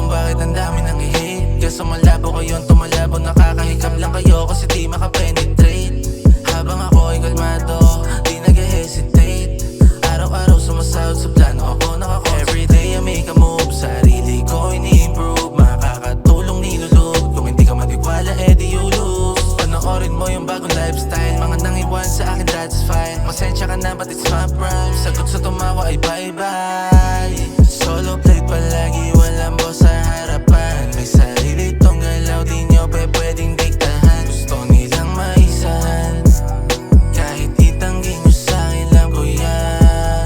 kung bakit ang dami nang i-hate. Kaso malabo kayong tumalabo, nakakahikap lang kayo kasi di makapenetrate. Habang ako'y kalmado, di nag-hesitate. Araw-araw sumasahod sa plano ako nakakonsentrate. Everyday I make a move, sarili ko ini-improve. Makakatulong nilulog, kung hindi ka maniwala edi you lose. Panoorin mo yung bagong lifestyle, mga nangiwan sa akin that's fine. Pasensya ka na but it's my prime, sagot sa tumawa ay bye-bye. Solo plate palagi, walang boss sa harapan. May sarili tong galaw, di nyo pwedeng diktahan. Gusto nilang maisahan, kahit itanggi nyo sa'kin, alam ko yan.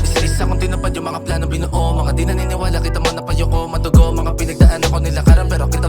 Isa-isa kong tinupad yung mga plano binuo. Mga di naniniwala, kita mo na payo ko. Matugo, mga pinagdaan ako nila karan pero kita